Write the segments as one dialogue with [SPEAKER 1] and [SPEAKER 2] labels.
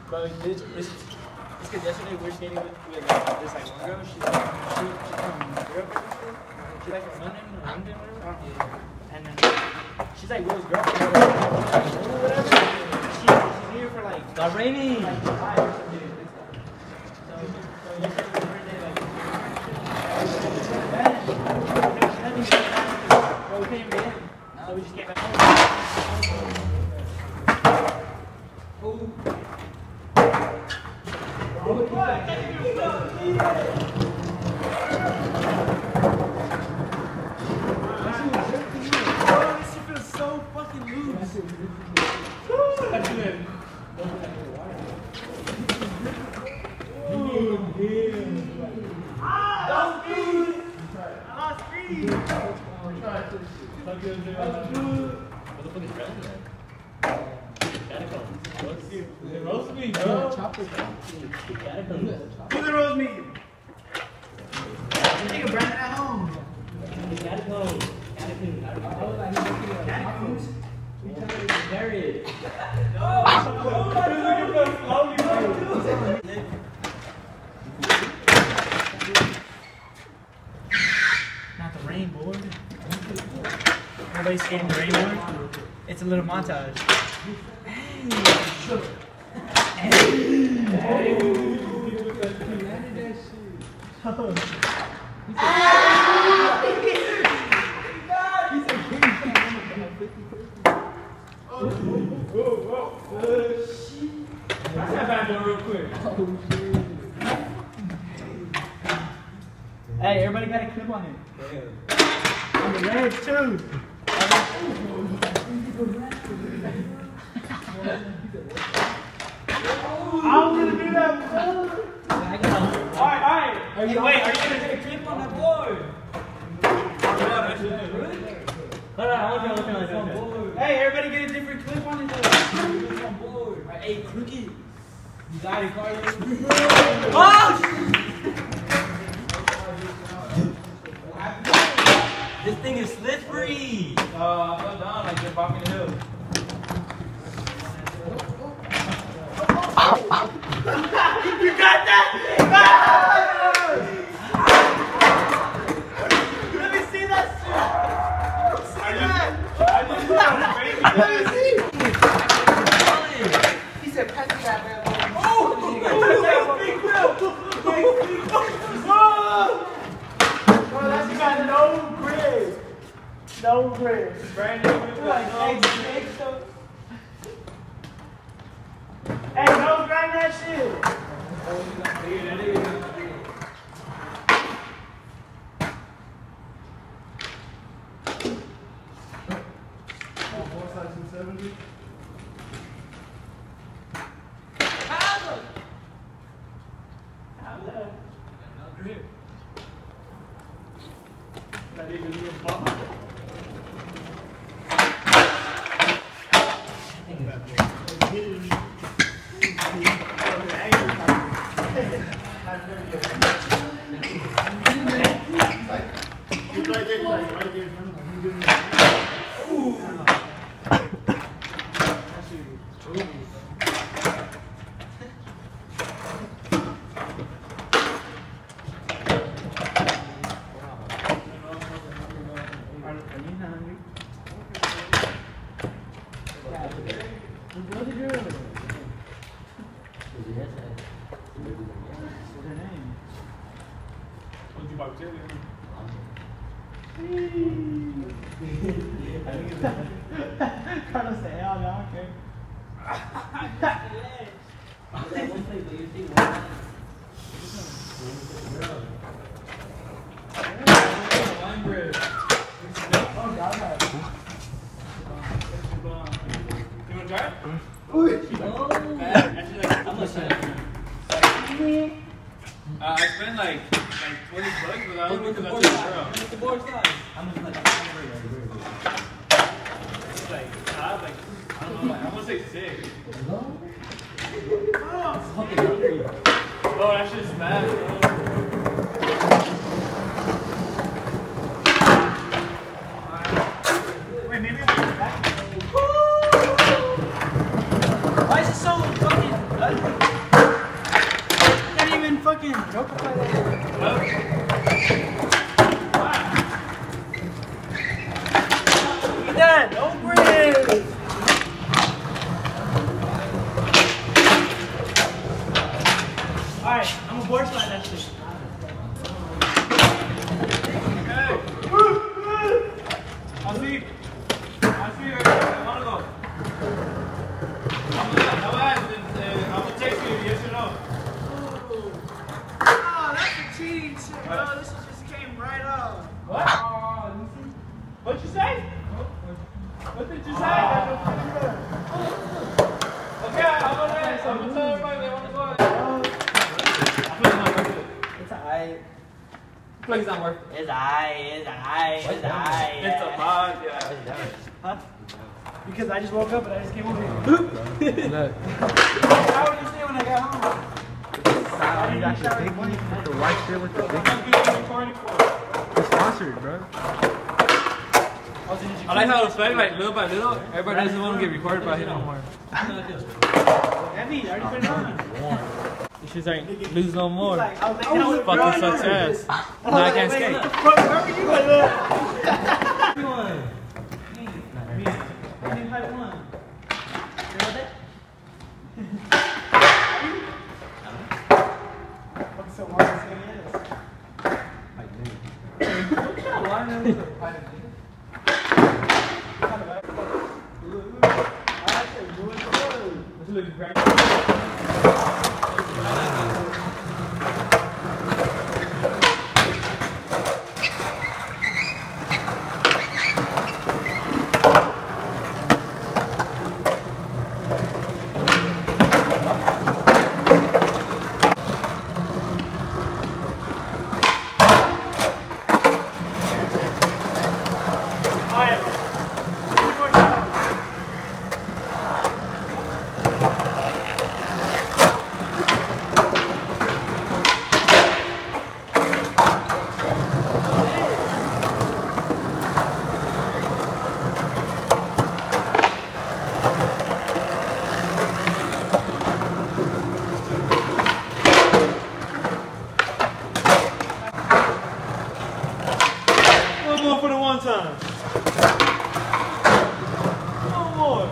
[SPEAKER 1] Bro, it's because yesterday we were skating with this like one girl. She's from Europe or something. She's like from London or whatever. And then she's like Will's girlfriend or whatever. She's here for like.
[SPEAKER 2] Got raining.
[SPEAKER 1] Like 5 or something. So yesterday was her birthday. Like, bro, we couldn't even get in. So we just came back home. Ooh.
[SPEAKER 2] This shit feels so fucking loose. Roast me, bro. Who the roast me? You think of Brandon at home?
[SPEAKER 1] There it is. Not the rainboard. Everybody's skating the rainboard. It's a little montage. Hey, everybody got a clip on it. On the legs too. I'm gonna do that. Alright. Hey, wait, are you gonna take a clip on that board? Hold on, I want you to look at board. Hey, everybody get a different clip on it though. On board. Alright, hey, Crooked. You got it, Carlos. Oh!
[SPEAKER 2] This thing is slippery.
[SPEAKER 1] I fell down like just walking the hill. You got that? Let me see that shit. Let me see. He said, pass me that, man. Bro, that's got no grip. No grip. Brandon, like egg stuff. Hey, don't grind that shit.
[SPEAKER 3] More size 270.
[SPEAKER 1] No grip. Not even a ball. Carlos said, hell no, okay. You want to try it? I spent like 20 bucks, but I don't think that's a girl.
[SPEAKER 2] What's the board size? I'm just like,
[SPEAKER 1] It's like, I don't know, like, I want to say 6. Oh, that shit's smashed, bro. Wait, maybe I'll put it back.
[SPEAKER 2] why is it so fucking ugly?
[SPEAKER 1] fucking joke about that. Get that, no bread. Alright, I'm gonna board slide that shit.
[SPEAKER 3] I'll see you. I want to go. I'm gonna text you, yes or no.
[SPEAKER 1] Oh, that's the cheating shit, bro. This shit just came right off.
[SPEAKER 3] What? What'd you say? What did you say? Okay, I'm gonna tell everybody they want to go. I feel it's not worth it.
[SPEAKER 1] It's alright.
[SPEAKER 3] I feel like it's not worth it.
[SPEAKER 1] It's alright. It's alright. It's alright.
[SPEAKER 3] It's a vibe, yeah.
[SPEAKER 1] Huh? Because I just woke up and I just came over here. How would you say when I got home?
[SPEAKER 4] You got your big one, the white shit with the big one. It's sponsored, bro.
[SPEAKER 3] I like how it's funny, like little by little, everybody doesn't want to get recorded by him no more.
[SPEAKER 1] Heavy, I already put it on.
[SPEAKER 3] You should like lose no more.
[SPEAKER 1] Like, I was like, no,
[SPEAKER 3] Fucking sucks ass. Now I can't skate.
[SPEAKER 1] Where were you going? What's so long this game is?
[SPEAKER 3] For the one time. One more.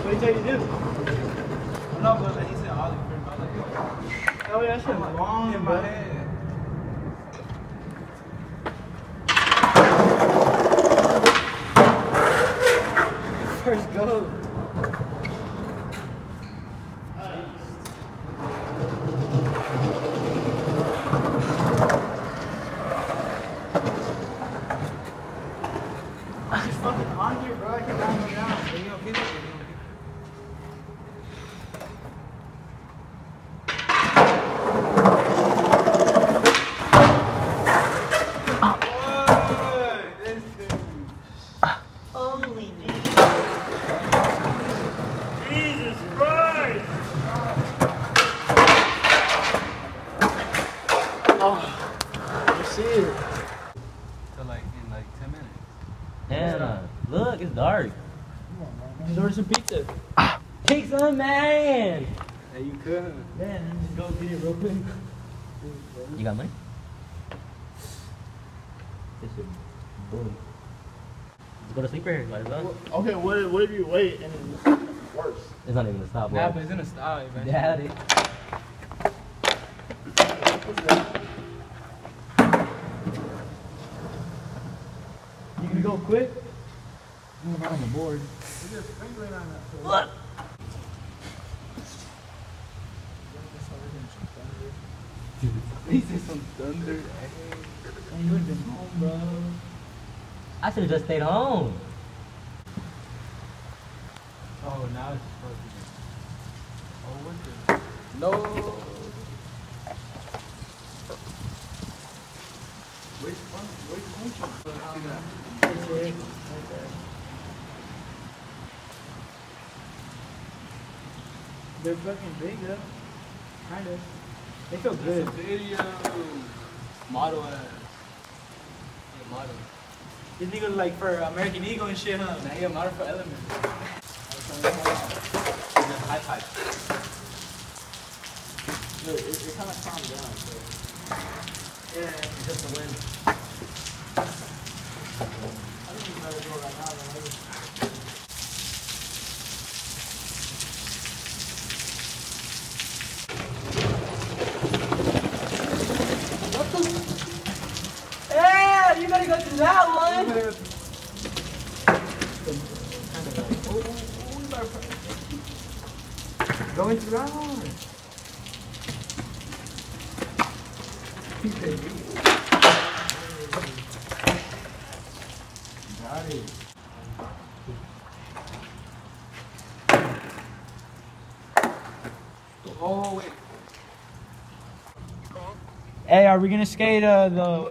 [SPEAKER 1] What did he tell you to do? I'm not going to he said Ollie for him. I was like, oh, yeah, that shit was long in my head. First go. I'm fucking on here, bro. I can't go down. You don't get it.
[SPEAKER 2] Damn, look, it's dark.
[SPEAKER 1] Just order some pizza.
[SPEAKER 2] Take some, man.
[SPEAKER 4] Hey, you could.
[SPEAKER 1] Yeah, just go get it real quick.
[SPEAKER 2] You got money? This is bully. Let's go to sleep here. Might as well.
[SPEAKER 3] Okay, what if you wait and it's worse?
[SPEAKER 2] It's not even a stop.
[SPEAKER 4] Nah,
[SPEAKER 2] Bro.
[SPEAKER 4] but it's in a style, man.
[SPEAKER 2] Yeah, it is.
[SPEAKER 1] You gonna go quick?
[SPEAKER 2] I'm not on the board.
[SPEAKER 1] What?
[SPEAKER 4] He said some thunder.
[SPEAKER 1] Man, you would've been home, bro.
[SPEAKER 2] I should have just stayed home.
[SPEAKER 4] Oh, now it's fucking. Oh, what the? No. Which one?
[SPEAKER 1] That's it. Right there. They're fucking big, though. Kind of. They feel good.
[SPEAKER 4] It's a video. Model ass. Yeah, model.
[SPEAKER 1] These niggas like for American Eagle and shit, huh?
[SPEAKER 4] Now he a model for Element. High pipe.
[SPEAKER 1] Look, it kind of calmed down, so. Yeah,
[SPEAKER 2] It's just the wind.
[SPEAKER 1] I don't even know how to do it right now, man. Yeah, you better go to that one. Go into that one. Got it.
[SPEAKER 4] Oh, wait.
[SPEAKER 1] Hey, are we gonna skate the